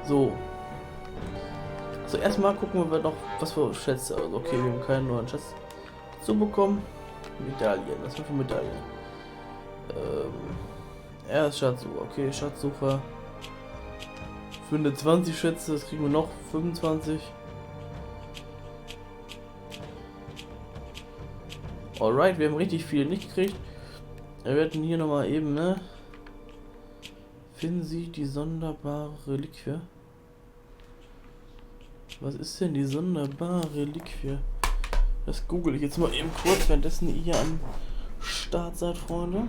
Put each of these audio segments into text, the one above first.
So. Also erstmal gucken wir noch, was für Schätze. Also okay, wir haben keinen neuen Schatz zu bekommen. Medaillen. Was sind für Medaillen? Erst Schatzsucher. Okay, Schatzsucher. Finde 20 Schätze, das kriegen wir noch 25. Alright, wir haben richtig viel nicht gekriegt. Wir werden hier nochmal eben, ne? Finden Sie die sonderbare Reliquie? Was ist denn die sonderbare Reliquie? Das google ich jetzt mal eben kurz, währenddessen ihr hier am Start seid, Freunde.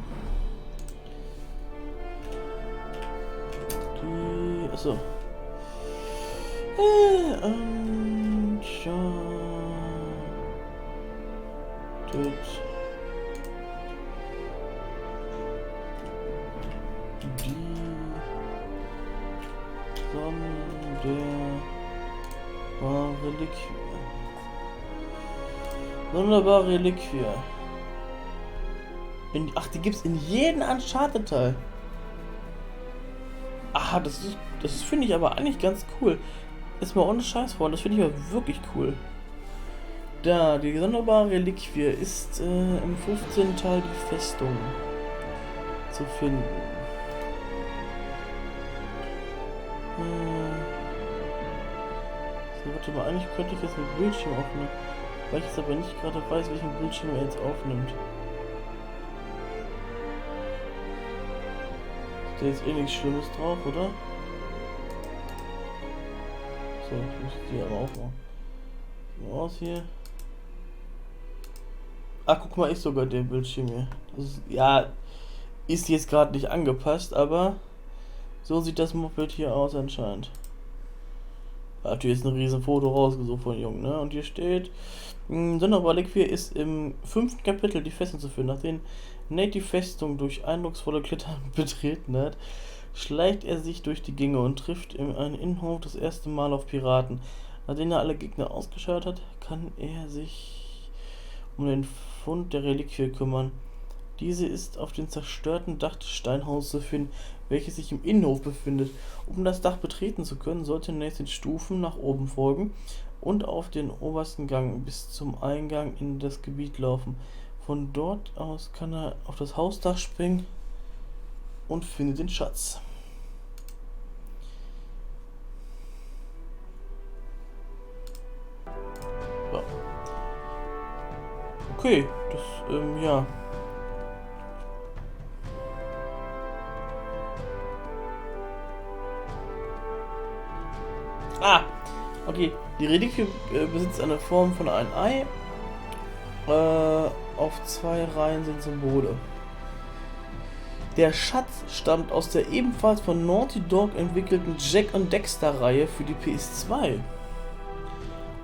Die. Achso. Uncharted. Die sonderbare Reliquie. Sonderbare Reliquie. Ach, die gibt's in jedem Uncharted-Teil. Aha, das finde ich aber eigentlich ganz cool. Ist mal ohne Scheiß, Freunde, das finde ich aber wirklich cool. Da, die sonderbare Reliquie ist im 15. Teil die Festung zu finden. So, warte mal, eigentlich könnte ich jetzt einen Bildschirm aufnehmen, weil ich jetzt aber nicht gerade weiß, welchen Bildschirm er jetzt aufnimmt. Ist da jetzt eh nichts Schlimmes drauf, oder? So, ich muss die aber aufmachen. So aus hier. Ach, guck mal, ist sogar der Bildschirm hier. Das ist, ja, ist jetzt gerade nicht angepasst, aber so sieht das Moped hier aus anscheinend. Hat jetzt ein riesen Foto rausgesucht von Jungen, ne? Und hier steht, sonderbare Reliquie ist im 5. Kapitel die Festung zu finden. Nachdem Nate die Festung durch eindrucksvolle Klettern betreten hat, schleicht er sich durch die Gänge und trifft in einem Innenhof das erste Mal auf Piraten. Nachdem er alle Gegner ausgeschaltet hat, kann er sich um den Fund der Reliquie kümmern. Diese ist auf dem zerstörten Dach des Steinhauses zu finden, welches sich im Innenhof befindet. Um das Dach betreten zu können, sollte Nate den Stufen nach oben folgen und auf den obersten Gang bis zum Eingang in das Gebiet laufen. Von dort aus kann er auf das Hausdach springen und findet den Schatz. Ja. Okay, das, ja. Ah, okay. Die Reliquie besitzt eine Form von einem Ei. Auf 2 Reihen sind Symbole. Der Schatz stammt aus der ebenfalls von Naughty Dog entwickelten Jack und Dexter Reihe für die PS2.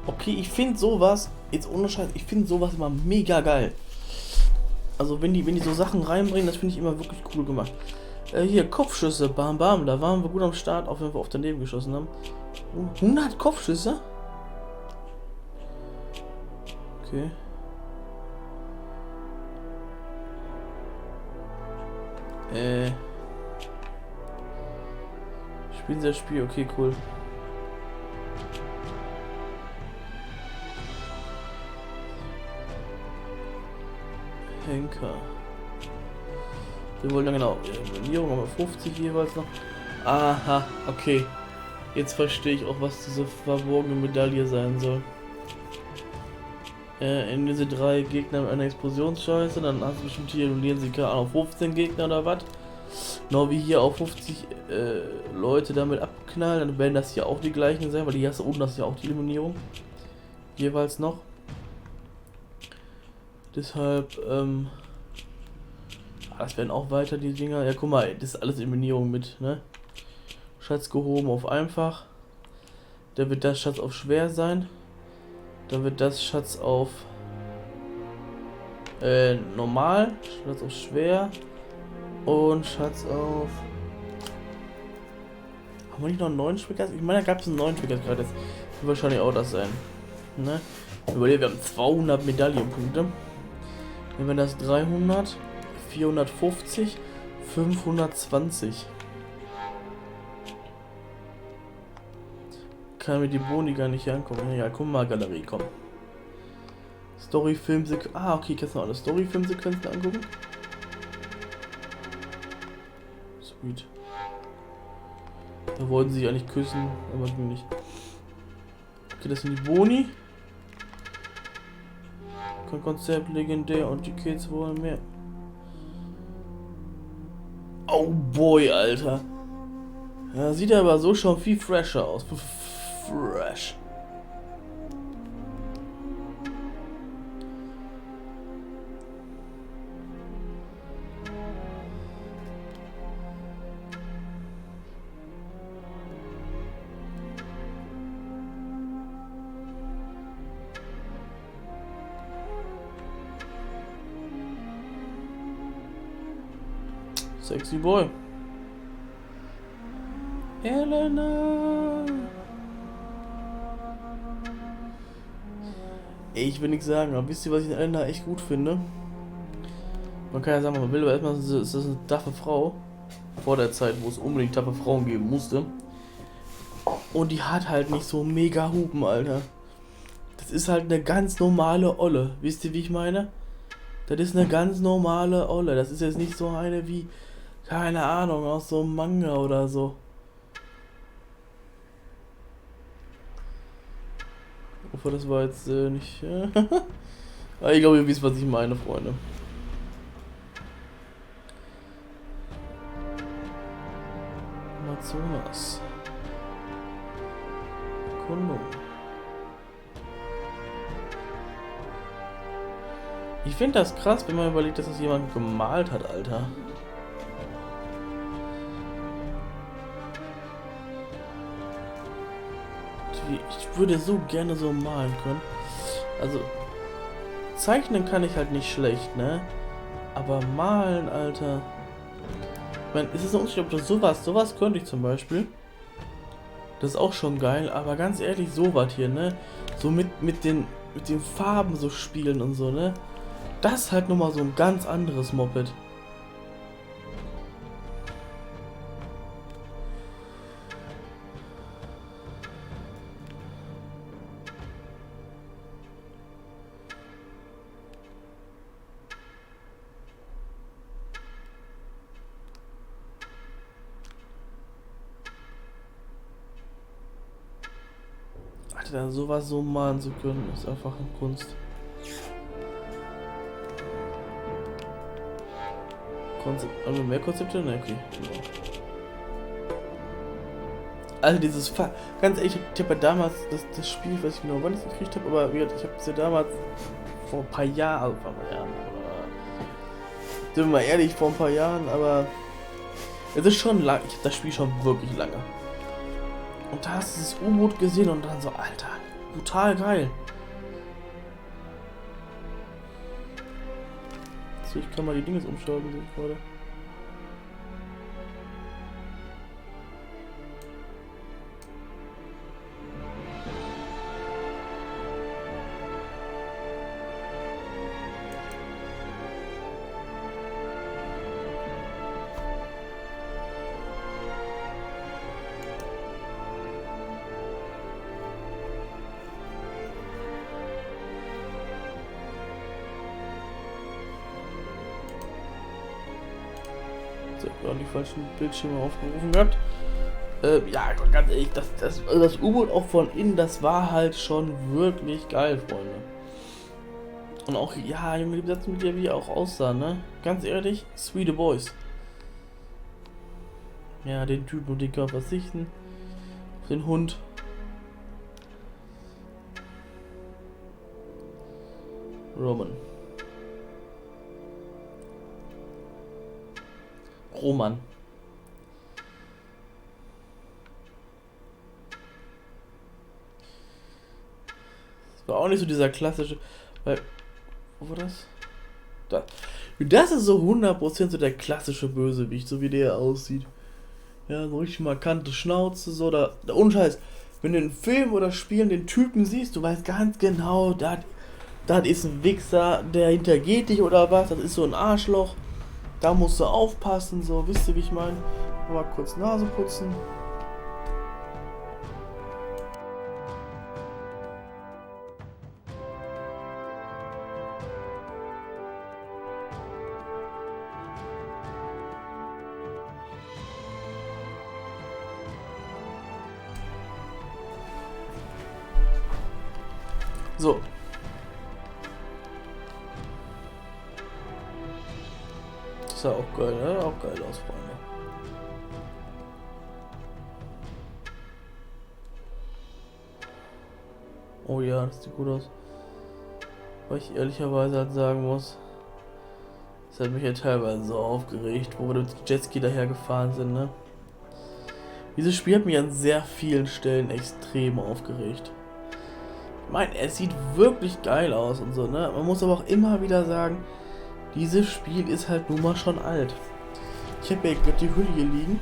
Okay, ich finde sowas, jetzt ohne Scheiß, ich finde sowas immer mega geil. Also wenn die so Sachen reinbringen, das finde ich immer wirklich cool gemacht. Hier, Kopfschüsse, bam bam, da waren wir gut am Start, auch wenn wir auf daneben geschossen haben. 100 Kopfschüsse? Okay. Spielen Sie das Spiel, okay, cool. Henker. Wir wollen ja genau, Eliminierung aber 50 jeweils noch. Aha, okay. Jetzt verstehe ich auch, was diese verborgene Medaille sein soll. In diese 3 Gegner mit einer Explosionsscheiße, dann hast du bestimmt hier, eliminieren sie keine Ahnung, 15 Gegner oder was. Genau wie hier auch 50 Leute damit abknallen, dann werden das hier auch die gleichen sein, weil hier hast du oben, das ist ja auch die Eliminierung. Jeweils noch. Deshalb, das werden auch weiter die Dinger. Ja, guck mal, das ist alles Eliminierung mit, ne? Schatz gehoben auf einfach. Da wird das Schatz auf schwer sein. Dann wird das Schatz auf normal, Schatz auf schwer und Schatz auf. Haben wir nicht noch einen neuen Triggers? Ich meine, da gab es einen neuen Trigger gerade. Das wird wahrscheinlich auch das sein. Ne? Überlegen, wir haben 200 Medaillenpunkte. Wenn wir das 300, 450, 520. kann mir die Boni gar nicht hier angucken. Ja, guck mal, Galerie, komm. Story-Filmsequenzen. Ah, okay, kannst du noch alle Story-Filmsequenzen angucken? Sweet. Da wollten sie sich eigentlich küssen, aber ging nicht. Okay, das sind die Boni. Konzept legendär und die Kids wollen mehr. Oh boy, Alter. Ja, sieht aber so schon viel fresher aus. Fresh. Sexy Boy. Elena. Ich will nichts sagen, aber wisst ihr, was ich in Elena echt gut finde? Man kann ja sagen, man will, aber erstmal ist das eine taffe Frau. Vor der Zeit, wo es unbedingt taffe Frauen geben musste. Und die hat halt nicht so mega Hupen, Alter. Das ist halt eine ganz normale Olle. Wisst ihr, wie ich meine? Das ist eine ganz normale Olle. Das ist jetzt nicht so eine wie, keine Ahnung, aus so einem Manga oder so. Ich hoffe, das war jetzt nicht... Aber ich glaube, ihr wisst, was ich meine, Freunde. Amazonas. Kondom. Ich finde das krass, wenn man überlegt, dass das jemand gemalt hat, Alter. Ich würde so gerne so malen können. Also, zeichnen kann ich halt nicht schlecht, ne? Aber malen, Alter. Ich meine, ist es ein Unterschied, ob das sowas könnte ich zum Beispiel. Das ist auch schon geil, aber ganz ehrlich, sowas hier, ne? So mit den Farben so spielen und so, ne? Das ist halt nochmal so ein ganz anderes Moped. Alter, sowas so malen zu können, ist einfach eine Kunst. Also mehr Konzepte? Ne, okay. Genau. Also dieses ganz ehrlich, ich habe ja damals das Spiel, ich weiß nicht genau, wann ich es gekriegt habe, aber ich habe es ja damals vor ein paar Jahren, also vor ein paar Jahren, sind wir mal ehrlich, vor ein paar Jahren, aber es ist schon lang, ich habe das Spiel schon wirklich lange. Und da hast du das U-Boot gesehen und dann so, Alter, brutal geil. So, ich kann mal die Dinge umschalten, sehe ich gerade. Ich habe die falschen Bildschirme aufgerufen gehabt. Ja, ganz ehrlich, das U-Boot auch von innen, das war halt schon wirklich geil, Freunde. Und auch, ja, Junge, die Besetzung mit der wie auch aussah, ne? Ganz ehrlich, sweet boys. Ja, den Typen und den können wir verzichten. Auf den Hund. Roman. Das war auch nicht so dieser klassische, weil, wo war das? Das ist so 100% so der klassische Bösewicht, so wie der aussieht. Ja, so richtig markante Schnauze, so, da ohne Scheiß. Wenn du in Film oder Spielen den Typen siehst, du weißt ganz genau, das ist ein Wichser, der hintergeht dich oder was, das ist so ein Arschloch. Da musst du aufpassen, so, wisst ihr, wie ich meine? Mal kurz Nase putzen. So. Das sah auch geil, ne? Auch geil aus, Freunde. Oh ja, das sieht gut aus. Weil ich ehrlicherweise halt sagen muss, das hat mich ja teilweise so aufgeregt, wo wir mit Jetski daher gefahren sind, ne? Dieses Spiel hat mich an sehr vielen Stellen extrem aufgeregt. Ich meine, es sieht wirklich geil aus und so, ne? Man muss aber auch immer wieder sagen, dieses Spiel ist halt nun mal schon alt. Ich habe ja gerade die Hülle hier liegen.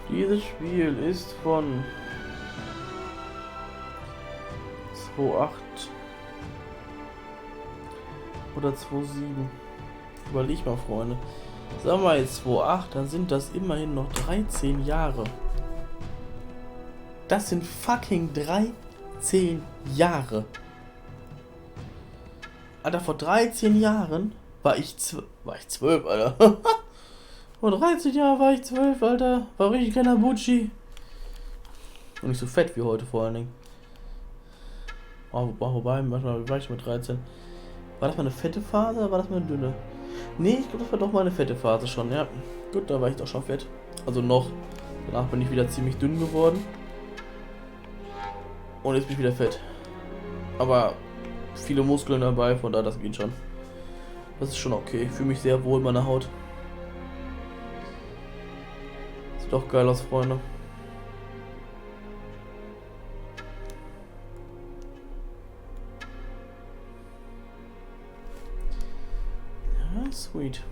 Dieses Spiel ist von 2.8 oder 2.7. Überleg mal, Freunde. Sagen wir jetzt 2.8, dann sind das immerhin noch 13 Jahre. Das sind fucking 13 Jahre. Alter, vor 13 Jahren war ich 12, Alter. Vor 13 Jahren war ich 12, Alter. War richtig kein Abuchi. Und nicht so fett wie heute vor allen Dingen. Oh, wobei, manchmal war ich mit 13. War das mal eine fette Phase oder war das mal eine dünne? Nee, ich glaube, das war doch mal eine fette Phase schon, ja. Gut, da war ich doch schon fett. Also noch. Danach bin ich wieder ziemlich dünn geworden. Und jetzt bin ich wieder fett. Aber viele Muskeln dabei, von daher das geht schon. Das ist schon okay. Ich fühle mich sehr wohl in meiner Haut. Sieht doch geil aus, Freunde. Ja, sweet.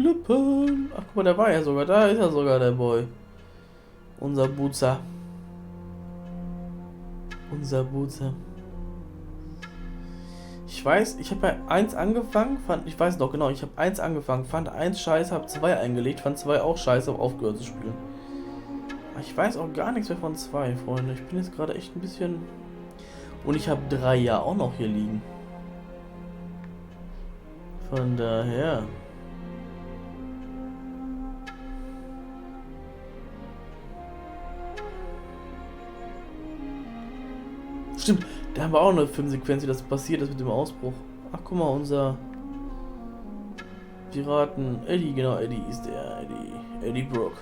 Lippen. Ach guck mal, der war ja sogar. Da ist ja sogar der Boy. Unser Boozer. Unser Boozer. Ich weiß, ich habe bei 1 angefangen, ich weiß noch genau, ich habe 1 angefangen, fand 1 scheiße, habe 2 eingelegt, fand 2 auch scheiße, habe aufgehört zu spielen. Aber ich weiß auch gar nichts mehr von 2, Freunde. Ich bin jetzt gerade echt ein bisschen... Und ich habe 3 ja auch noch hier liegen. Von daher... Stimmt, da haben wir auch eine Filmsequenz, wie das passiert ist mit dem Ausbruch. Ach, guck mal, unser Piraten, Eddie, genau, Eddie ist der, Eddie Brooke.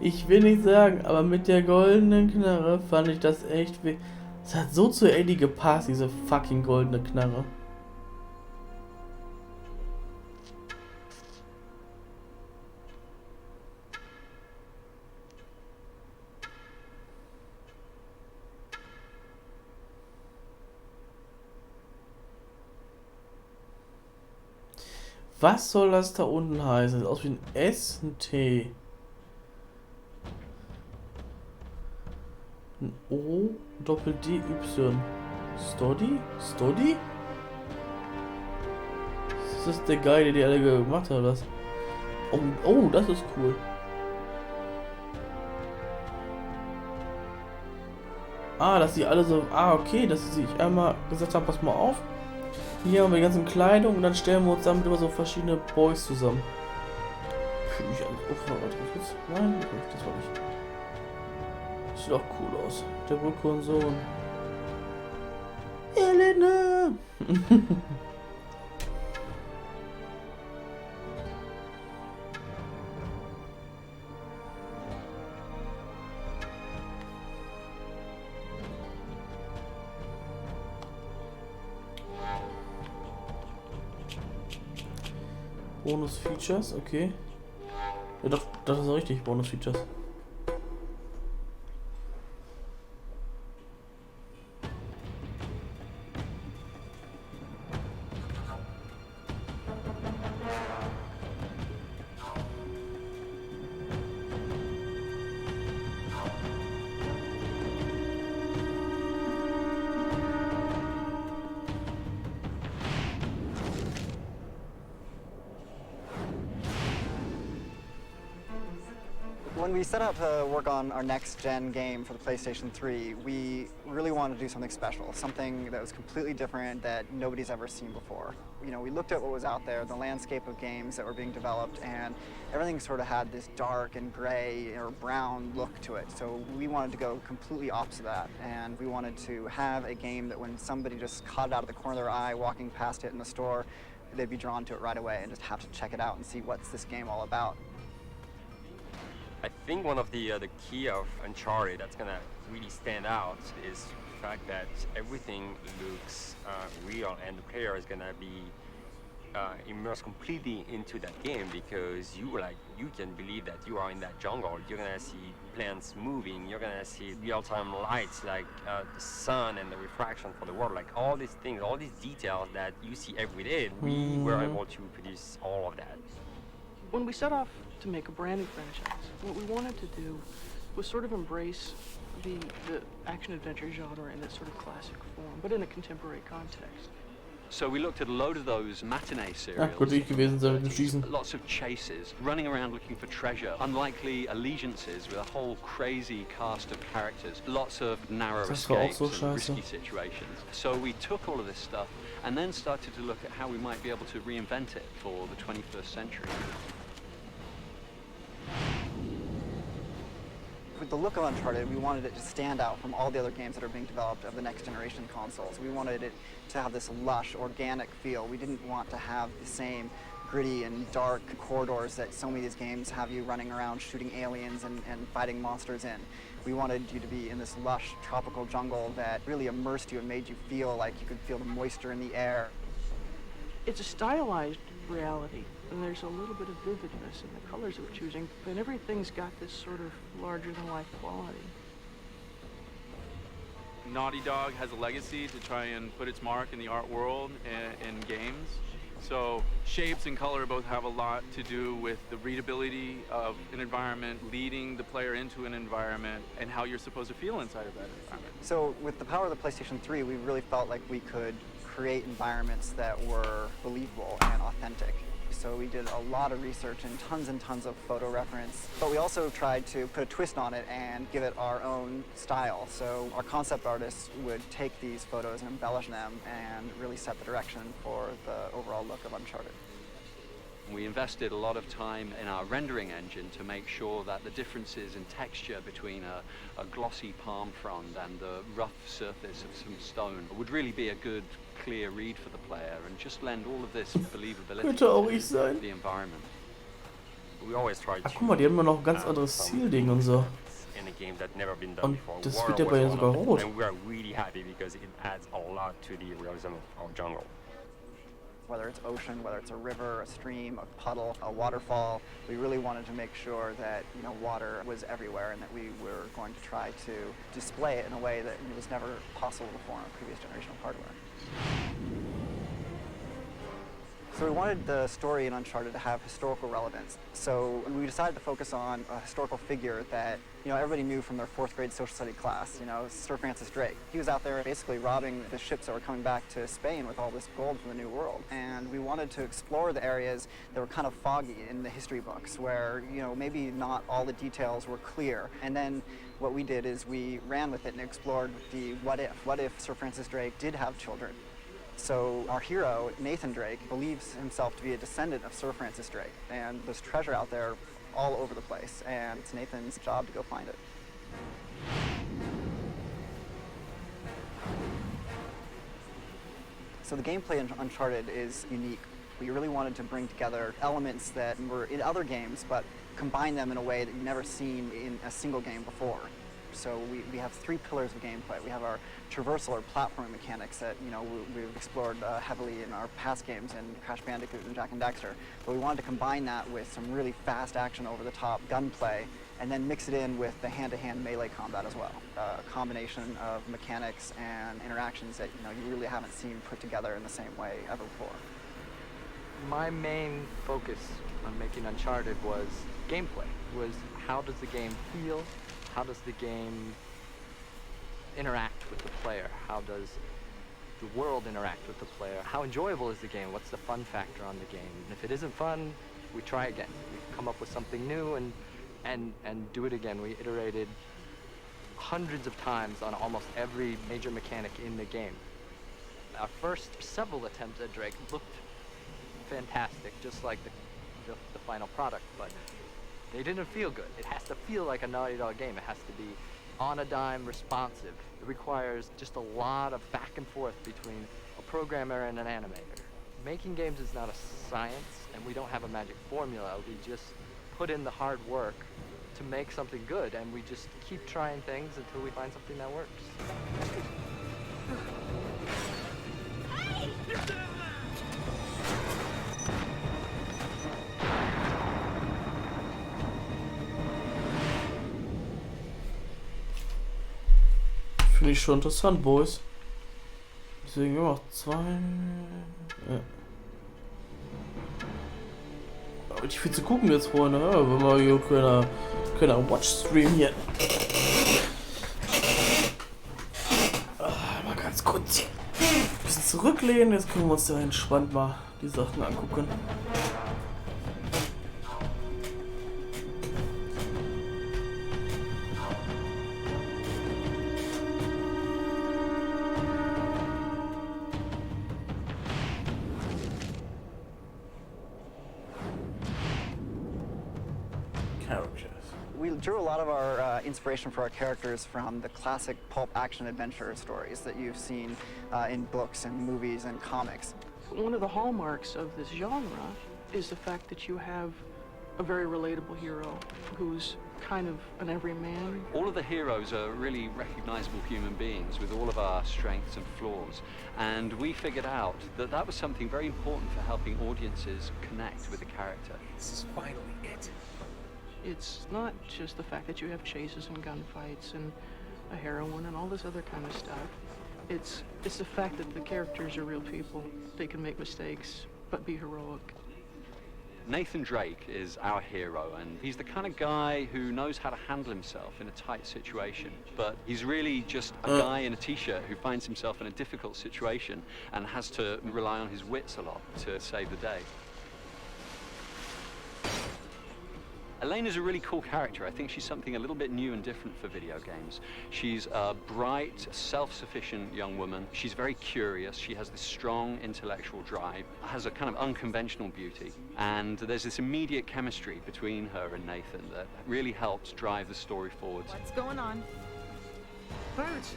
Ich will nicht sagen, aber mit der goldenen Knarre fand ich das echt weh. Es hat so zu Eddie gepasst, diese fucking goldene Knarre. Was soll das da unten heißen? Sieht aus wie ein S, ein T. Ein O, Doppel-D, Y. Stoddy? Stoddy? Ist das der Guy, der die alle gemacht hat, oder was? Oh, oh, das ist cool. Ah, dass sie alle so... Ah, okay, dass sie sich einmal gesagt haben, pass mal auf. Hier haben wir die ganzen Kleidung und dann stellen wir uns damit immer so verschiedene Boys zusammen. Ich alles aufhören. Nein, das war nicht. Das sieht auch cool aus. Der Brücke und so. Helena! Bonus-Features, okay. Ja doch, das ist richtig, Bonus-Features. When we set out to work on our next-gen game for the PlayStation 3, we really wanted to do something special, something that was completely different that nobody's ever seen before. You know, we looked at what was out there, the landscape of games that were being developed, and everything sort of had this dark and gray or brown look to it. So we wanted to go completely opposite that, and we wanted to have a game that when somebody just caught it out of the corner of their eye walking past it in the store, they'd be drawn to it right away and just have to check it out and see what's this game all about. I think one of the key of Uncharted that's gonna really stand out is the fact that everything looks real, and the player is gonna be immersed completely into that game, because you can believe that you are in that jungle. You're gonna see plants moving. You're gonna see real-time lights like the sun and the refraction for the world, like all these things, all these details that you see every day. We were able to produce all of that. When we set off to make a brand new franchise, what we wanted to do was sort of embrace the action-adventure genre in its sort of classic form, but in a contemporary context. So we looked at a load of those matinee Ja, serials. könnte ich gewesen sein mit dem Schießen. Lots of chases, running around looking for treasure, unlikely allegiances with a whole crazy cast of characters, lots of narrow Das war auch escapes so and scheiße. risky situations. So we took all of this stuff and then started to look at how we might be able to reinvent it for the 21st century. With the look of Uncharted, we wanted it to stand out from all the other games that are being developed of the next generation consoles. We wanted it to have this lush, organic feel. We didn't want to have the same gritty and dark corridors that so many of these games have you running around shooting aliens and fighting monsters in. We wanted you to be in this lush tropical jungle that really immersed you and made you feel like you could feel the moisture in the air. It's a stylized reality, and there's a little bit of vividness in the colors that we're choosing, but everything's got this sort of larger-than-life quality. Naughty Dog has a legacy to try and put its mark in the art world and games. So shapes and color both have a lot to do with the readability of an environment, leading the player into an environment, and how you're supposed to feel inside of that environment. So with the power of the PlayStation 3, we really felt like we could create environments that were believable and authentic. So we did a lot of research and tons of photo reference, but we also tried to put a twist on it and give it our own style. So our concept artists would take these photos and embellish them and really set the direction for the overall look of Uncharted. We invested a lot of time in our rendering engine to make sure that the differences in texture between a glossy palm frond and the rough surface of some stone would really be a good, clear read for the player and just lend all of this believability Könnte auch ich to sein. the environment. We always try Ach, to guck mal, die haben ja noch ein ganz anderes Zielding und so. in a game that never been done Und before. das Water wird ja was bei denen one sogar of them, rot. and we are really happy because it adds a lot to the realism of jungle. Whether it's ocean, whether it's a river, a stream, a puddle, a waterfall, we really wanted to make sure that, you know, water was everywhere and that we were going to try to display it in a way that was never possible before on previous generation of hardware. So we wanted the story in Uncharted to have historical relevance. So we decided to focus on a historical figure that, you know, everybody knew from their 4th grade social study class, you know, Sir Francis Drake. He was out there basically robbing the ships that were coming back to Spain with all this gold from the New World. And we wanted to explore the areas that were kind of foggy in the history books where, you know, maybe not all the details were clear. And then what we did is we ran with it and explored the what if. What if Sir Francis Drake did have children? So our hero, Nathan Drake, believes himself to be a descendant of Sir Francis Drake, and there's treasure out there all over the place, and it's Nathan's job to go find it. So the gameplay in Uncharted is unique. We really wanted to bring together elements that were in other games, but combine them in a way that you've never seen in a single game before. So we have 3 pillars of gameplay. We have our traversal or platforming mechanics that, you know, we've explored heavily in our past games in Crash Bandicoot and Jak and Daxter. But we wanted to combine that with some really fast action over-the-top gunplay and then mix it in with the hand-to-hand melee combat as well. A combination of mechanics and interactions that, you know, you really haven't seen put together in the same way ever before. My main focus on making Uncharted was gameplay, was how does the game feel? How does the game interact with the player? How does the world interact with the player? How enjoyable is the game? What's the fun factor on the game? And if it isn't fun, we try again. We come up with something new and and do it again. We iterated hundreds of times on almost every major mechanic in the game. Our first several attempts at Drake looked fantastic, just like the final product, but they didn't feel good. It has to feel like a Naughty Dog game. It has to be on a dime, responsive. It requires just a lot of back and forth between a programmer and an animator. Making games is not a science, and we don't have a magic formula. We just put in the hard work to make something good, and we just keep trying things until we find something that works. Finde ich schon interessant, Boys. Deswegen immer noch 2. Ja. Aber nicht viel zu gucken jetzt, Freunde. Ja, wenn wir hier können Watch-Stream hier. Mal ganz kurz hier ein bisschen zurücklehnen. Jetzt können wir uns da entspannt mal die Sachen angucken. We drew a lot of our inspiration for our characters from the classic pulp action adventure stories that you've seen in books and movies and comics. One of the hallmarks of this genre is the fact that you have a very relatable hero who's kind of an everyman. All of the heroes are really recognizable human beings with all of our strengths and flaws. And we figured out that that was something very important for helping audiences connect with the character. This is finally it. It's not just the fact that you have chases and gunfights and a heroine and all this other kind of stuff. It's the fact that the characters are real people. They can make mistakes, but be heroic. Nathan Drake is our hero, and he's the kind of guy who knows how to handle himself in a tight situation. But he's really just a guy in a t-shirt who finds himself in a difficult situation and has to rely on his wits a lot to save the day. Elena's a really cool character. I think she's something a little bit new and different for video games. She's a bright, self-sufficient young woman. She's very curious. She has this strong intellectual drive, has a kind of unconventional beauty, and there's this immediate chemistry between her and Nathan that really helps drive the story forward. What's going on? Birds.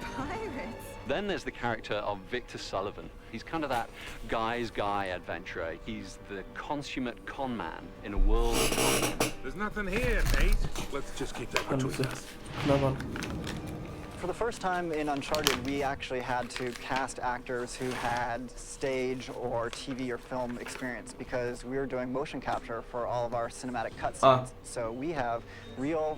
Pirates. Then there's the character of Victor Sullivan. He's kind of that guy's guy adventurer. He's the consummate con man in a world of... There's nothing here, Nate. Let's just keep that between us. For the first time in Uncharted, we actually had to cast actors who had stage or TV or film experience because we were doing motion capture for all of our cinematic cutscenes. So we have real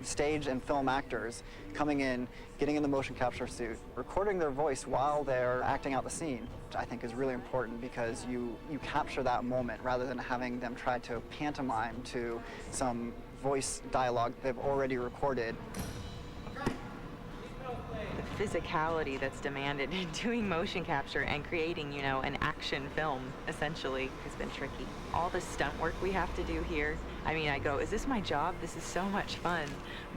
stage and film actors coming in, getting in the motion capture suit, recording their voice while they're acting out the scene, which I think is really important because you capture that moment rather than having them try to pantomime to some voice dialogue they've already recorded. The physicality that's demanded in doing motion capture and creating, you know, an action film, essentially, has been tricky. All the stunt work we have to do here, I mean, I go, is this my job? This is so much fun.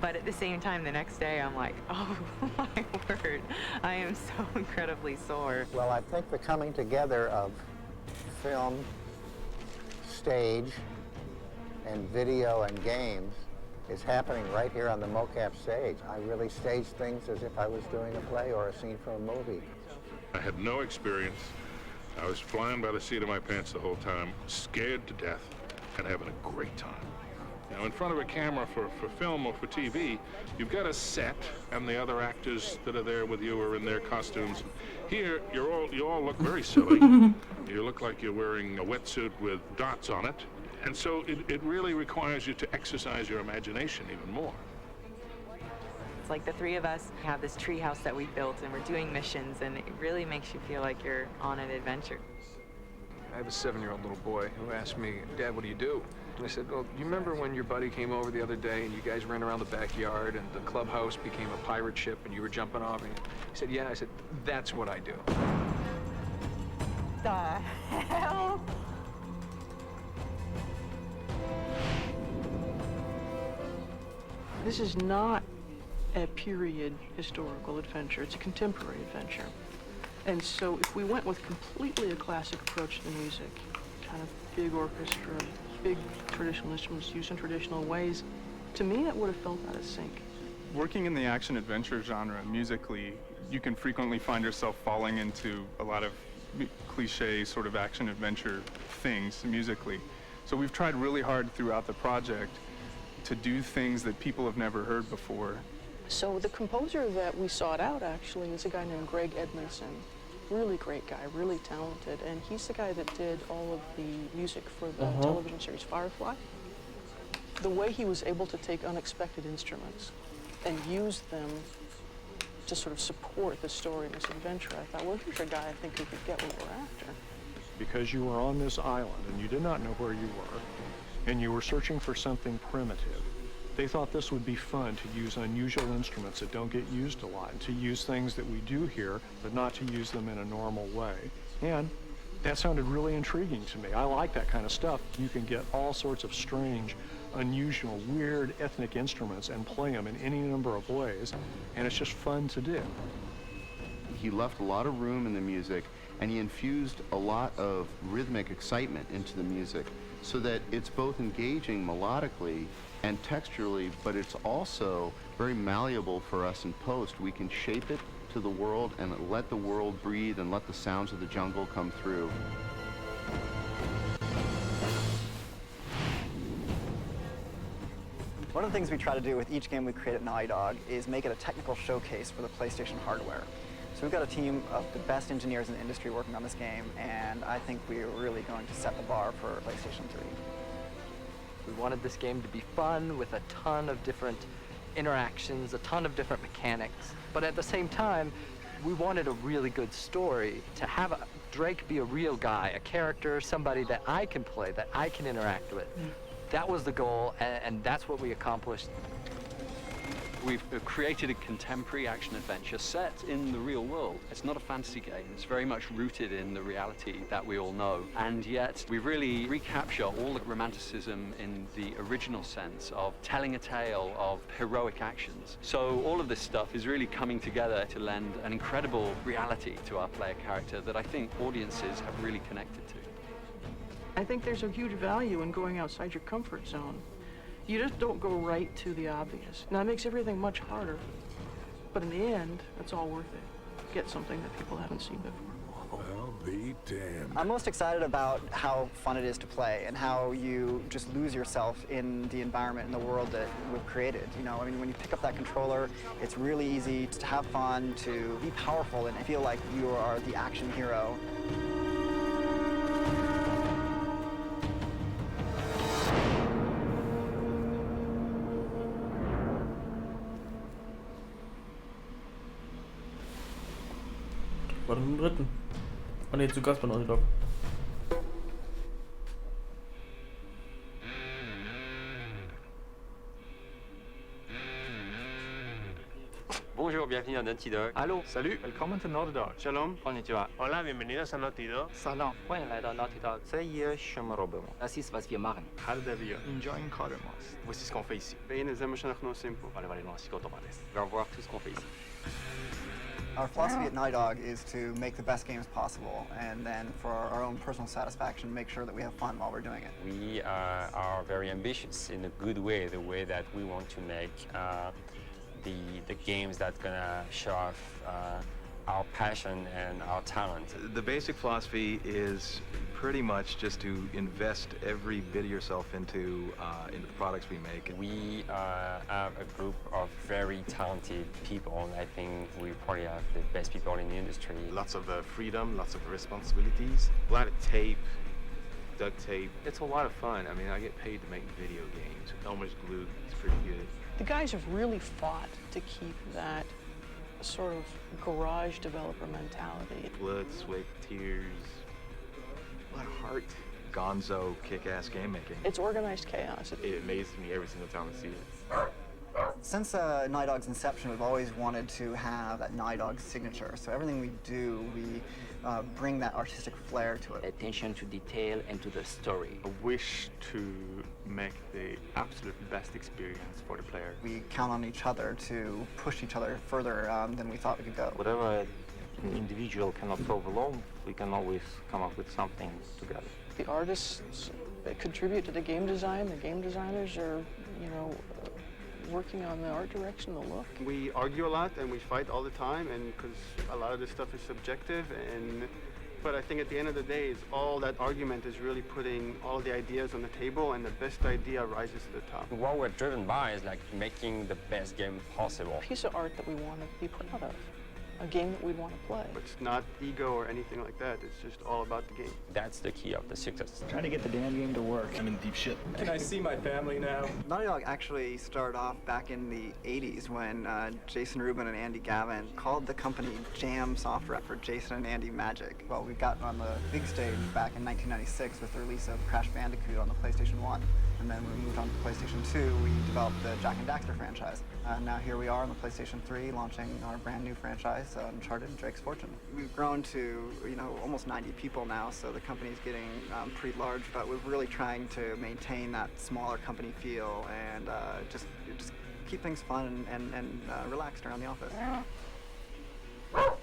But at the same time, the next day, I'm like, oh my word, I am so incredibly sore. Well, I think the coming together of film, stage, and video and games is happening right here on the mocap stage. I really stage things as if I was doing a play or a scene from a movie. I had no experience. I was flying by the seat of my pants the whole time, scared to death, and having a great time. Now, in front of a camera for film or for TV, you've got a set, and the other actors that are there with you are in their costumes. Here, you all look very silly. You look like you're wearing a wetsuit with dots on it. And so it really requires you to exercise your imagination even more. It's like the three of us have this treehouse that we built and we're doing missions, and it really makes you feel like you're on an adventure. I have a 7-year-old little boy who asked me, Dad, what do you do? And I said, well, you remember when your buddy came over the other day and you guys ran around the backyard and the clubhouse became a pirate ship and you were jumping off? And he said, yeah. I said, that's what I do. The hell? This is not a period historical adventure, it's a contemporary adventure. And so if we went with completely a classic approach to the music, kind of big orchestra, big traditional instruments used in traditional ways, to me that would have felt out of sync. Working in the action-adventure genre musically, you can frequently find yourself falling into a lot of cliche sort of action-adventure things musically. So we've tried really hard throughout the project to do things that people have never heard before. So the composer that we sought out actually is a guy named Greg Edmondson. Really great guy, really talented, and he's the guy that did all of the music for the television series Firefly. The way he was able to take unexpected instruments and use them to sort of support the story in this adventure, I thought, well, here's a guy I think who could get what we're after. Because you were on this island and you did not know where you were, and you were searching for something primitive, they thought this would be fun to use unusual instruments that don't get used a lot, and to use things that we do here, but not to use them in a normal way. And that sounded really intriguing to me. I like that kind of stuff. You can get all sorts of strange, unusual, weird ethnic instruments and play them in any number of ways, and it's just fun to do. He left a lot of room in the music, and he infused a lot of rhythmic excitement into the music so that it's both engaging melodically and texturally, but it's also very malleable for us in post. We can shape it to the world and let the world breathe and let the sounds of the jungle come through. One of the things we try to do with each game we create at Naughty Dog is make it a technical showcase for the PlayStation hardware. So we've got a team of the best engineers in the industry working on this game, and I think we're really going to set the bar for PlayStation 3. We wanted this game to be fun with a ton of different interactions, a ton of different mechanics, but at the same time, we wanted a really good story, to have Drake be a real guy, a character, somebody that I can play, that I can interact with. That was the goal, and that's what we accomplished. We've created a contemporary action-adventure set in the real world. It's not a fantasy game. It's very much rooted in the reality that we all know. And yet, we really recapture all the romanticism in the original sense of telling a tale of heroic actions. So all of this stuff is really coming together to lend an incredible reality to our player character that I think audiences have really connected to. I think there's a huge value in going outside your comfort zone. You just don't go right to the obvious. Now, it makes everything much harder, but in the end, it's all worth it. Get something that people haven't seen before. I'll be damned. I'm most excited about how fun it is to play and how you just lose yourself in the environment and the world that we've created. You know, I mean, when you pick up that controller, it's really easy to have fun, to be powerful, and feel like you are the action hero. War im dritten. Oh ne, zu Gast bei Naughty Dog. Bonjour, bienvenue à Naughty Dog. Allô? Salut, willkommen to Naughty Dog. Shalom. Konnichiwa. Hola, bienvenidos a Naughty Dog. Salam. 欢迎来到 Naughty Dog. Це є, що ми робимо. Das ist, was wir machen. Harderia. Enjoying Cardamos. Voici ce qu'on fait ici. והנה זה מה שאנחנו עושים פה. On va aller dans la psychotomate. On va voir tout ce qu'on fait ici. Our philosophy at Naughty Dog is to make the best games possible, and then for our own personal satisfaction, make sure that we have fun while we're doing it. We are very ambitious in a good way, the way that we want to make the games that's gonna show off our passion and our talent. The basic philosophy is pretty much just to invest every bit of yourself into the products we make. We have a group of very talented people, and I think we probably have the best people in the industry. Lots of freedom, lots of responsibilities, a lot of tape, duct tape. It's a lot of fun. I mean, I get paid to make video games. Elmer's glue, it's pretty good. The guys have really fought to keep that sort of garage developer mentality. Blood, sweat, tears, a lot of heart. Gonzo, kick-ass game making. It's organized chaos. It amazes me every single time I see it. Since Naughty Dog's inception, we've always wanted to have that Naughty Dog signature. So everything we do, we bring that artistic flair to it. Attention to detail and to the story. A wish to make the absolute best experience for the player. We count on each other to push each other further than we thought we could go. Whatever an individual cannot solve alone, we can always come up with something together. The artists that contribute to the game design, the game designers are, working on the art direction, the look. We argue a lot and we fight all the time, and because a lot of this stuff is subjective, but I think at the end of the day, all that argument is really putting all the ideas on the table, and the best idea rises to the top. What we're driven by is like making the best game possible. A piece of art that we want to be proud of. A game that we'd want to play. It's not ego or anything like that. It's just all about the game. That's the key of the success. Trying to get the damn game to work. I'm in deep shit. Can I see my family now? Naughty Dog actually started off back in the 80s when Jason Rubin and Andy Gavin called the company Jam Software for Jason and Andy Magic. Well, we got on the big stage back in 1996 with the release of Crash Bandicoot on the PlayStation 1. And then when we moved on to PlayStation 2, we developed the Jak and Daxter franchise. Now here we are on the PlayStation 3 launching our brand new franchise, Uncharted, Drake's Fortune. We've grown to, almost 90 people now, so the company's getting pretty large, but we're really trying to maintain that smaller company feel and just keep things fun and relaxed around the office.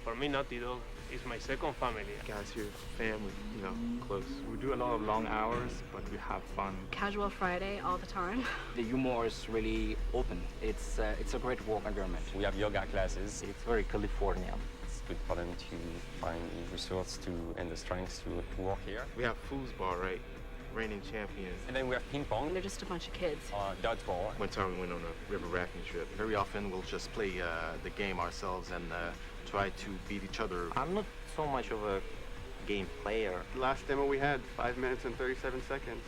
For me, Naughty Dog is my second family. Guys here, family, close. We do a lot of long hours, but we have fun. Casual Friday all the time. The humor is really open. It's a great work environment. We have yoga classes. It's very Californian. It's good for them to find the resources and the strengths to work here. We have foosball, right? Reigning champions. And then we have ping pong. They're just a bunch of kids. Dodgeball. One time we went on a river rafting trip. Very often we'll just play the game ourselves and try to beat each other. I'm not so much of a game player. The last demo we had, 5 minutes and 37 seconds.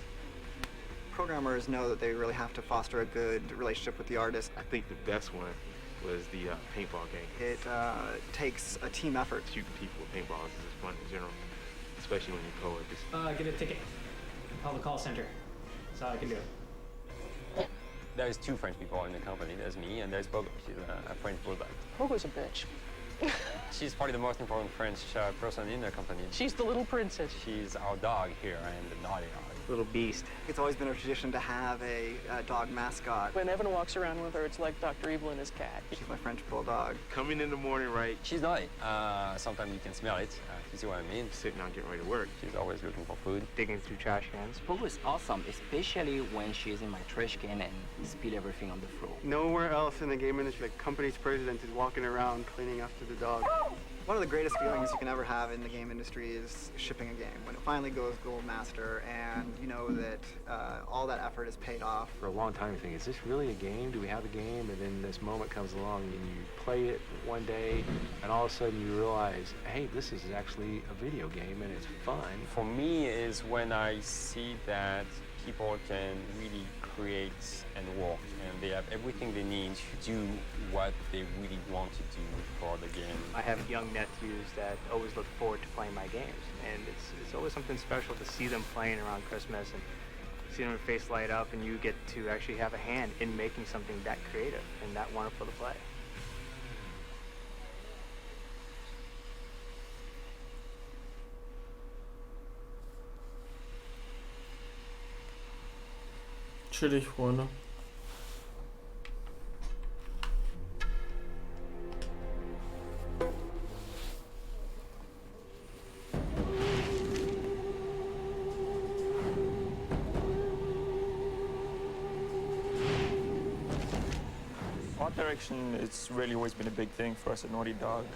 Programmers know that they really have to foster a good relationship with the artist. I think the best one was the paintball game. It takes a team effort. Shooting people with paintballs is just fun in general, especially when you're coworkers. Get a ticket. Call the call center. That's all I can do. There's two French people in the company. There's me and there's Pogo. She's a French bulldog. Pogo's a bitch. She's probably the most important French person in the company. She's the little princess. She's our dog here and the naughty dog. Little beast. It's always been a tradition to have a dog mascot. When Evan walks around with her, it's like Dr. Evil and his cat. She's my French bulldog. Coming in the morning, right? She's naughty. Sometimes you can smell it, if you see what I mean. Sitting down, getting ready to work. She's always looking for food. Digging through trash cans. Pogo is awesome, especially when she's in my trash can and spill everything on the floor. Nowhere else in the game industry, the company's president is walking around cleaning after the dog. One of the greatest feelings you can ever have in the game industry is shipping a game. When it finally goes Gold Master and you know that all that effort is paid off. For a long time you think, is this really a game? Do we have a game? And then this moment comes along and you play it one day and all of a sudden you realize, hey, this is actually a video game and it's fun. For me is when I see that people can really create and work and they have everything they need to do what they really want to do for the game. I have young nephews that always look forward to playing my games, and it's always something special to see them playing around Christmas and see their face light up, and you get to actually have a hand in making something that creative and that wonderful to play. Chillig, Freunde. Art direction, it's really always been a big thing for us at Naughty Dog.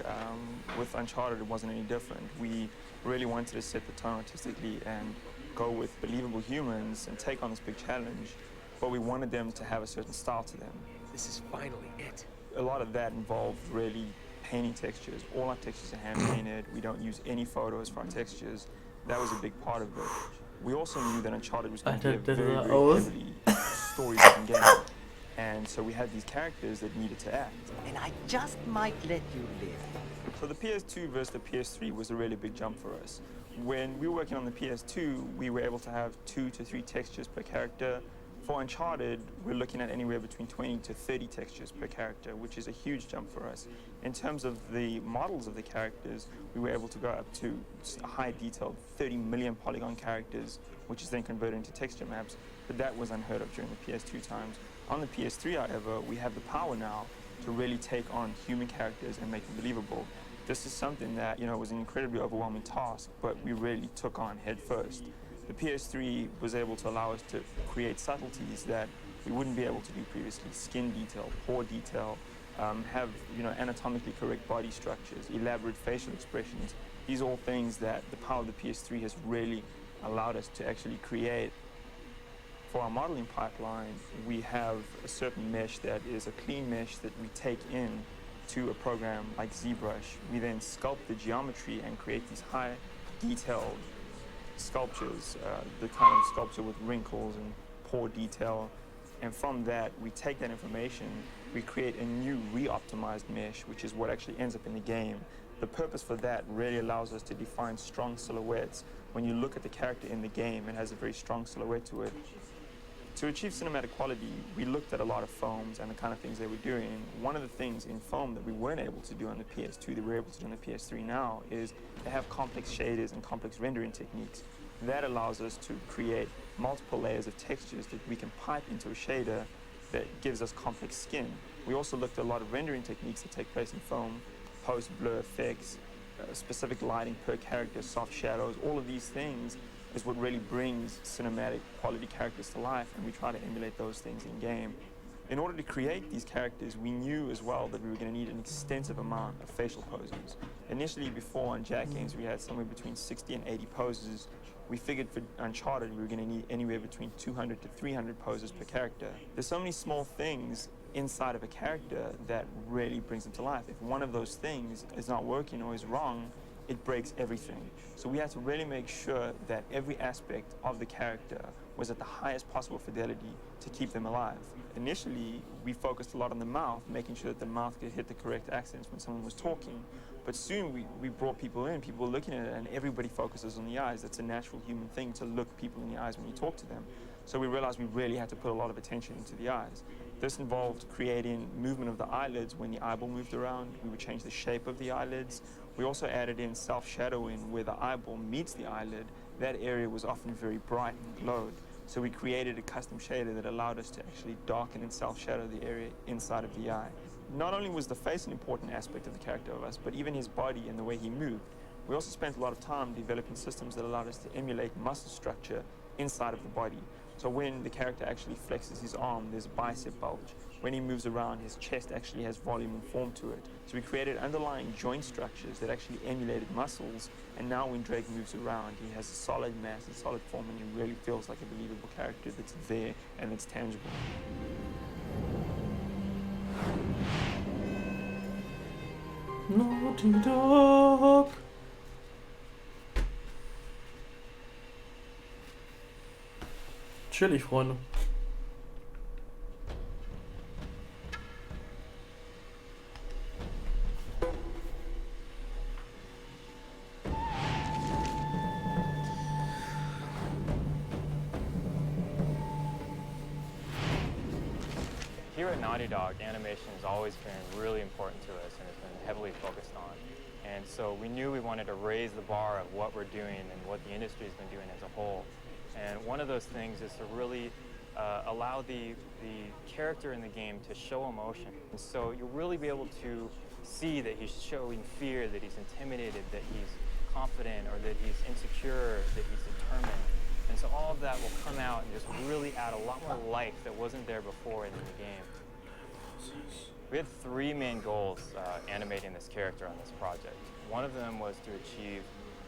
With Uncharted, it wasn't any different. We really wanted to set the tone artistically and go with believable humans and take on this big challenge, but we wanted them to have a certain style to them. This is finally it. A lot of that involved really painting textures. All our textures are hand-painted. We don't use any photos for our textures. That was a big part of it. We also knew that Uncharted was going to be a very, very heavily story-driven game. And so we had these characters that needed to act. And I just might let you live. So the PS2 versus the PS3 was a really big jump for us. When we were working on the PS2, we were able to have 2 to 3 textures per character. For Uncharted, we're looking at anywhere between 20 to 30 textures per character, which is a huge jump for us. In terms of the models of the characters, we were able to go up to a high detailed 30 million polygon characters, which is then converted into texture maps, but that was unheard of during the PS2 times. On the PS3, however, we have the power now to really take on human characters and make them believable. This is something that, was an incredibly overwhelming task, but we really took on head first. The PS3 was able to allow us to create subtleties that we wouldn't be able to do previously. Skin detail, pore detail, have anatomically correct body structures, elaborate facial expressions. These are all things that the power of the PS3 has really allowed us to actually create. For our modeling pipeline, we have a certain mesh that is a clean mesh that we take in to a program like ZBrush. We then sculpt the geometry and create these high detailed sculptures, the kind of sculpture with wrinkles and pore detail. And from that, we take that information, we create a new re-optimized mesh, which is what actually ends up in the game. The purpose for that really allows us to define strong silhouettes. When you look at the character in the game, it has a very strong silhouette to it. To achieve cinematic quality, we looked at a lot of foams and the kind of things they were doing. One of the things in foam that we weren't able to do on the PS2 that we're able to do on the PS3 now is they have complex shaders and complex rendering techniques. That allows us to create multiple layers of textures that we can pipe into a shader that gives us complex skin. We also looked at a lot of rendering techniques that take place in foam, post-blur effects, specific lighting per character, soft shadows, all of these things is what really brings cinematic quality characters to life, and we try to emulate those things in game. In order to create these characters, we knew as well that we were going to need an extensive amount of facial poses. Initially, before on Jack games, we had somewhere between 60 and 80 poses. We figured for Uncharted, we were going to need anywhere between 200 to 300 poses per character. There's so many small things inside of a character that really brings them to life. If one of those things is not working or is wrong, it breaks everything. So we had to really make sure that every aspect of the character was at the highest possible fidelity to keep them alive. Initially, we focused a lot on the mouth, making sure that the mouth could hit the correct accents when someone was talking. But soon we brought people in, people were looking at it, and everybody focuses on the eyes. That's a natural human thing to look people in the eyes when you talk to them. So we realized we really had to put a lot of attention into the eyes. This involved creating movement of the eyelids when the eyeball moved around. We would change the shape of the eyelids. We also added in self-shadowing where the eyeball meets the eyelid. That area was often very bright and glowed. So we created a custom shader that allowed us to actually darken and self-shadow the area inside of the eye. Not only was the face an important aspect of the character of us, but even his body and the way he moved. We also spent a lot of time developing systems that allowed us to emulate muscle structure inside of the body. So when the character actually flexes his arm, there's a bicep bulge. When he moves around, his chest actually has volume and form to it. So we created underlying joint structures that actually emulated muscles, and now when Drake moves around, he has a solid mass and solid form, and he really feels like a believable character that's there and that's tangible. Naughty Dog. Chillig, Freunde. Here at Naughty Dog, animation has always been really important to us and has been heavily focused on. And so we knew we wanted to raise the bar of what we're doing and what the industry has been doing as a whole. And one of those things is to really allow the character in the game to show emotion. And so you'll really be able to see that he's showing fear, that he's intimidated, that he's confident, or that he's insecure, that he's determined. And so all of that will come out and just really add a lot more life that wasn't there before in the game. We had three main goals animating this character on this project. One of them was to achieve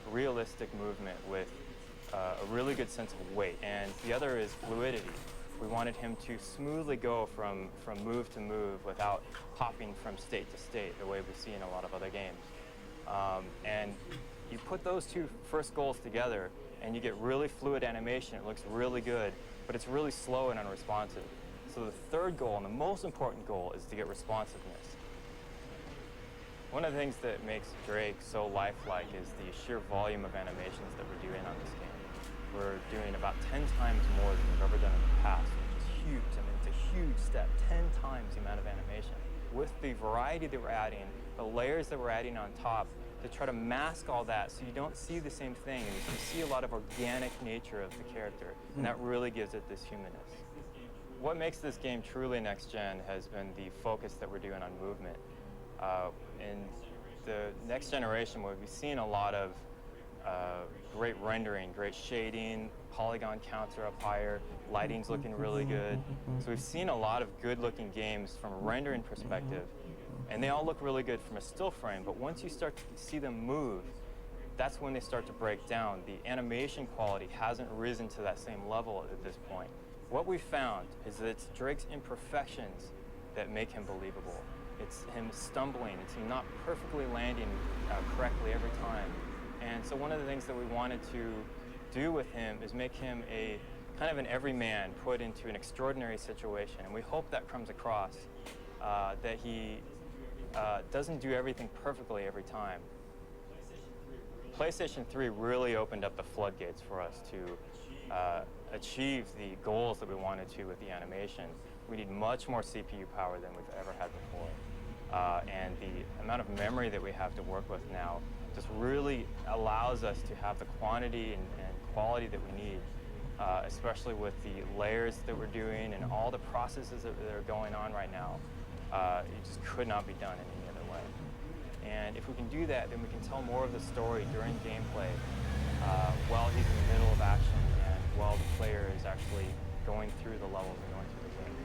realistic movement with a really good sense of weight, and the other is fluidity. We wanted him to smoothly go from move to move without hopping from state to state the way we see in a lot of other games. And you put those two first goals together and you get really fluid animation. It looks really good, but it's really slow and unresponsive. So the third goal, and the most important goal, is to get responsiveness. One of the things that makes Drake so lifelike is the sheer volume of animations that we're doing on this game. We're doing about 10 times more than we've ever done in the past, which is huge. I mean, it's a huge step, 10 times the amount of animation. With the variety that we're adding, the layers that we're adding on top, to try to mask all that so you don't see the same thing, and you see a lot of organic nature of the character, and that really gives it this humanness. What makes this game truly next-gen has been the focus that we're doing on movement. In the next generation, we've seen a lot of great rendering, great shading, polygon counts are up higher, lighting's looking really good. So we've seen a lot of good-looking games from a rendering perspective, and they all look really good from a still frame, but once you start to see them move, that's when they start to break down. The animation quality hasn't risen to that same level at this point. What we found is that it's Drake's imperfections that make him believable. It's him stumbling, it's him not perfectly landing correctly every time. And so one of the things that we wanted to do with him is make him a kind of an everyman put into an extraordinary situation. And we hope that comes across, that he doesn't do everything perfectly every time. PlayStation 3 really opened up the floodgates for us to achieve the goals that we wanted to with the animation. We need much more CPU power than we've ever had before. And the amount of memory that we have to work with now just really allows us to have the quantity and quality that we need, especially with the layers that we're doing and all the processes that are going on right now. It just could not be done in any other way. And if we can do that, then we can tell more of the story during gameplay while he's in the middle of action and while the player is actually going through the levels and going through the game.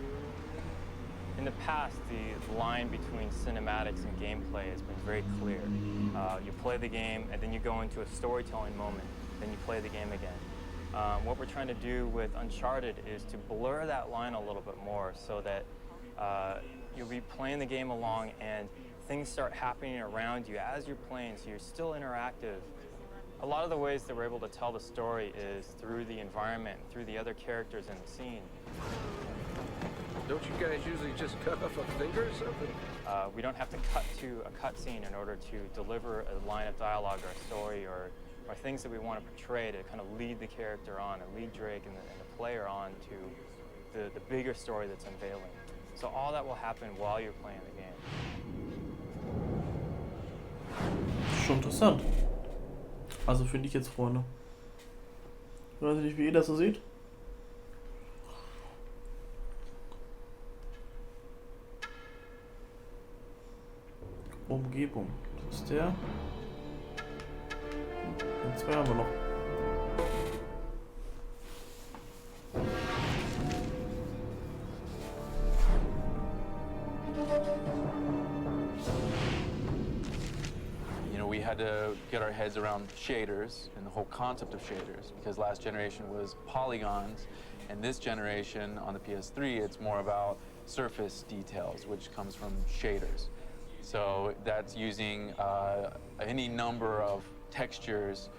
In the past, the line between cinematics and gameplay has been very clear. You play the game, and then you go into a storytelling moment, then you play the game again. What we're trying to do with Uncharted is to blur that line a little bit more so that you'll be playing the game along and things start happening around you as you're playing, so you're still interactive. A lot of the ways that we're able to tell the story is through the environment, through the other characters in the scene. Don't you guys usually just cut off a finger or something? We don't have to cut to a cutscene in order to deliver a line of dialogue or a story or things that we want to portray to kind of lead the character on and lead Drake and the player on to the bigger story that's unveiling. So all that will happen while you're playing the game. Schon interessant. Also finde ich jetzt, Freunde. Ich weiß nicht, wie ihr das so seht. Umgebung. Das ist der. Und zwei haben wir noch. You know, we had to get our heads around shaders and the whole concept of shaders, because last generation was polygons, and this generation on the PS3 it's more about surface details, which comes from shaders. So that's using any number of textures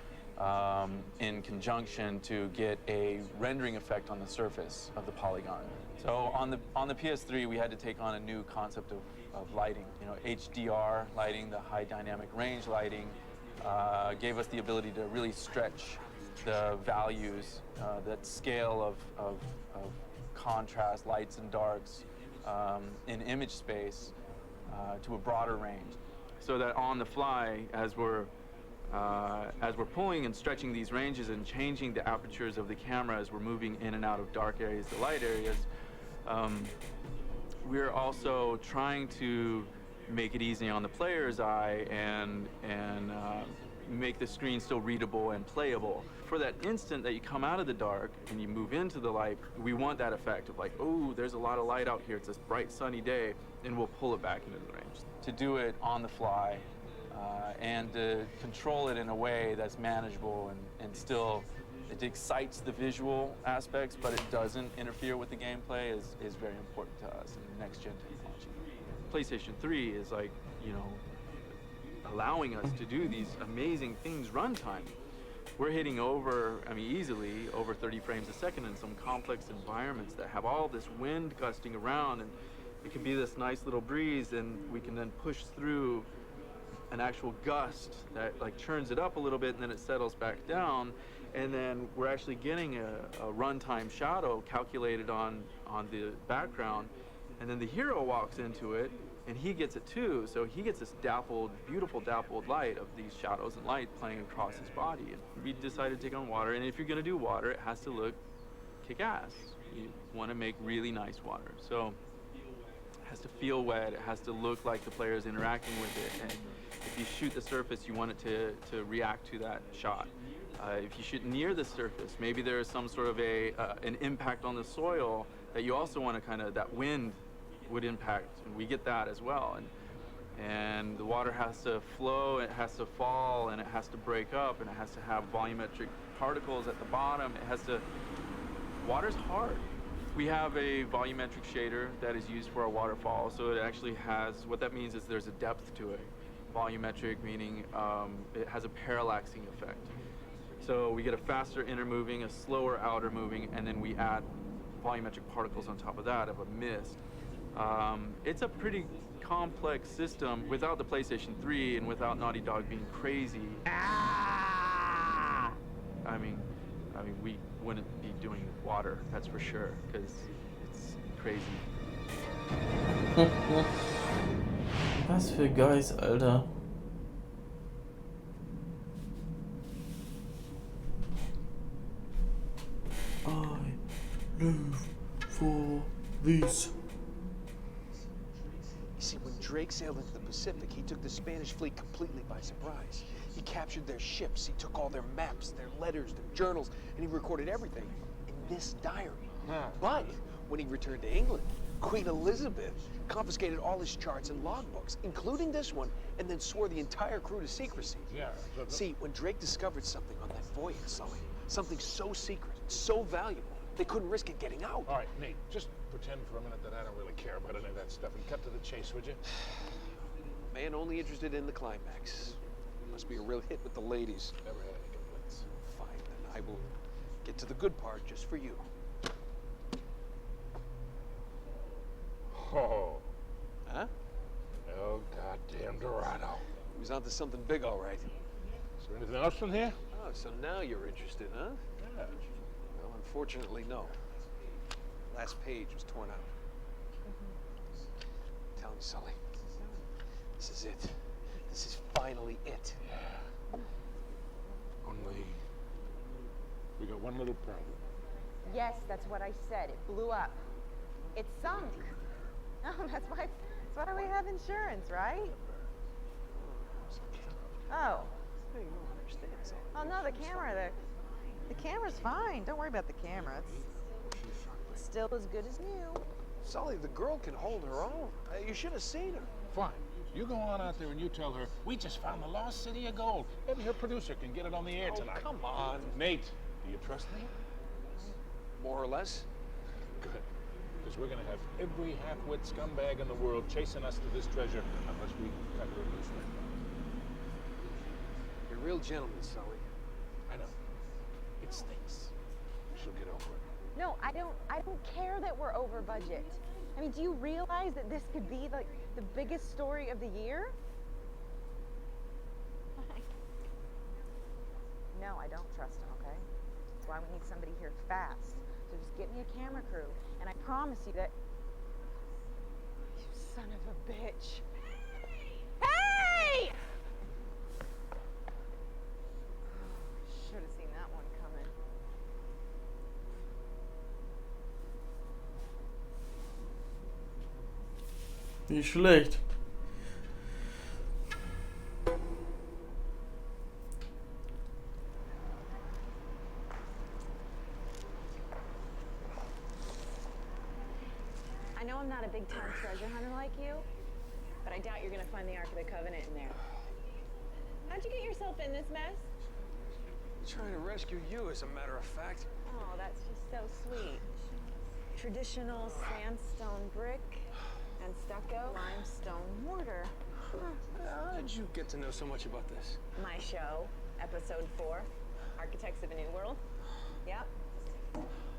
in conjunction to get a rendering effect on the surface of the polygon. So on the PS3, we had to take on a new concept of lighting. You know, HDR lighting, the high dynamic range lighting, gave us the ability to really stretch the values, that scale of contrast, lights and darks in image space to a broader range. So that on the fly, as we're pulling and stretching these ranges and changing the apertures of the camera as we're moving in and out of dark areas to light areas, we're also trying to make it easy on the player's eye and make the screen still readable and playable. For that instant that you come out of the dark and you move into the light, we want that effect of like, oh, there's a lot of light out here, it's this bright sunny day, and we'll pull it back into the range. To do it on the fly and to control it in a way that's manageable and still, it excites the visual aspects, but it doesn't interfere with the gameplay is very important to us in next-gen technology. PlayStation 3 is like, you know, allowing us to do these amazing things runtime. We're hitting over, I mean, easily over 30 frames a second in some complex environments that have all this wind gusting around, and it can be this nice little breeze, and we can then push through an actual gust that like churns it up a little bit and then it settles back down, and then we're actually getting a runtime shadow calculated on on the background, and then the hero walks into it, and he gets it too. So he gets this dappled, beautiful dappled light of these shadows and light playing across his body. And we decided to take on water, and if you're gonna do water, it has to look kick-ass. You want to make really nice water. So it has to feel wet, it has to look like the player is interacting with it, and if you shoot the surface, you want it to react to that shot. If you shoot near the surface, maybe there is some sort of an impact on the soil that you also want to kind of, that wind would impact, and we get that as well. And the water has to flow, it has to fall, and it has to break up, and it has to have volumetric particles at the bottom. It has to, water's hard. We have a volumetric shader that is used for our waterfall, so it actually has, what that means is there's a depth to it. Volumetric meaning it has a parallaxing effect. So we get a faster inner moving, a slower outer moving, and then we add volumetric particles on top of that of a mist. It's a pretty complex system without the PlayStation 3 and without Naughty Dog being crazy. I mean, we wouldn't be doing water, that's for sure, because it's crazy. Was für Guys, Alter. I live for this. You see, when Drake sailed into the Pacific, he took the Spanish fleet completely by surprise. He captured their ships, he took all their maps, their letters, their journals, and he recorded everything in this diary. But when he returned to England, Queen Elizabeth confiscated all his charts and logbooks, including this one, and then swore the entire crew to secrecy. Yeah. See, when Drake discovered something on that voyage, Sully, something so secret, so valuable, they couldn't risk it getting out. All right, Nate, just pretend for a minute that I don't really care about any of that stuff and cut to the chase, would you? Man only interested in the climax. Must be a real hit with the ladies. Never had any complaints. Fine, then I will get to the good part just for you. Oh. Huh? Oh, goddamn Dorado. He was onto something big, all right. Is there anything else from here? Oh, so now you're interested, huh? Yeah. Well, unfortunately, no. Last page was torn out. Tell me, Sully. This is it. This is finally it. Yeah. Only we got one little problem. Yes, that's what I said. It blew up. It sunk. No, that's why we have insurance, right? Oh. Hey, you don't understand, Sully. Oh no, the camera's fine. Don't worry about the camera. It's still as good as new. Sully, the girl can hold her own. You should have seen her. Fine. You go on out there and you tell her, we just found the lost city of gold. Maybe her producer can get it on the air tonight. Come on. Nate, do you trust me? More or less. Good. Because we're going to have every half-wit scumbag in the world chasing us to this treasure unless we cut her loose right now. You're a real gentleman, Sully. I know. It stinks. She'll get over it. No, I don't care that we're over budget. I mean, do you realize that this could be like the biggest story of the year? No, I don't trust him, okay? That's why we need somebody here fast. So just get me a camera crew, and I promise you that... You son of a bitch. Hey! Should have seen that one coming. Nicht schlecht. I know I'm not a big-time treasure hunter like you, but I doubt you're gonna find the Ark of the Covenant in there. How'd you get yourself in this mess? I'm trying to rescue you, as a matter of fact. Oh, that's just so sweet. Traditional sandstone brick and stucco limestone mortar. How did you get to know so much about this? My show, episode 4, Architects of a New World. Yep.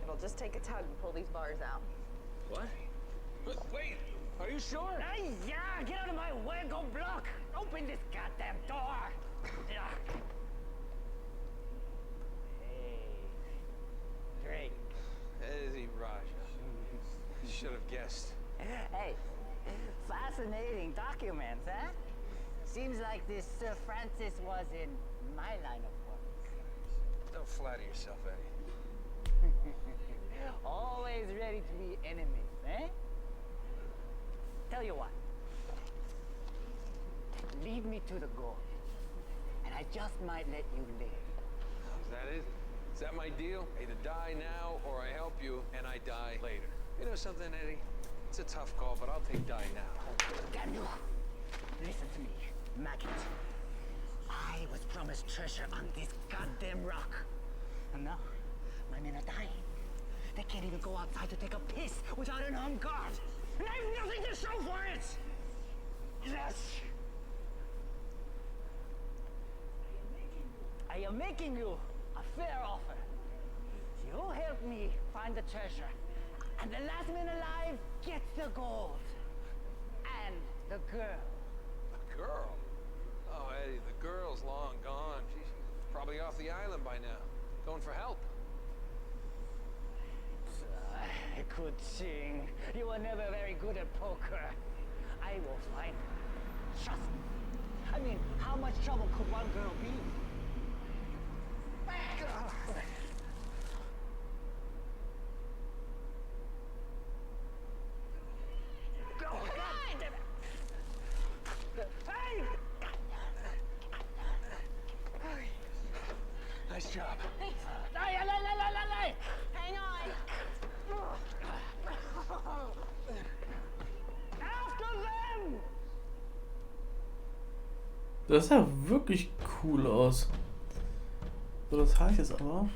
It'll just take a tug to pull these bars out. What? Wait, are you sure? Hey, yeah, get out of my way, go block! Open this goddamn door! Yeah. Hey, Drake. Easy, Raja. should have guessed. Hey, fascinating documents, huh? Seems like this Sir Francis was in my line of work. Don't flatter yourself, Eddie. Always ready to be enemies, eh? Tell you what. Lead me to the goal, and I just might let you live. Is that it? Is that my deal? Either die now, or I help you, and I die later. You know something, Eddie? It's a tough call, but I'll take die now. Damn you! Listen to me, maggot. I was promised treasure on this goddamn rock. And now, my men are dying. They can't even go outside to take a piss without an armed guard. And I have nothing to show for it! Yes! I am making you a fair offer. You help me find the treasure, and the last man alive gets the gold. And the girl. The girl? Oh, Eddie, the girl's long gone. She's probably off the island by now, going for help. I could sing. You were never very good at poker. I will find her. Trust me. I mean, how much trouble could one girl be? Nice job. Hang on. After them! Das sah wirklich cool aus. So, das heißt jetzt aber.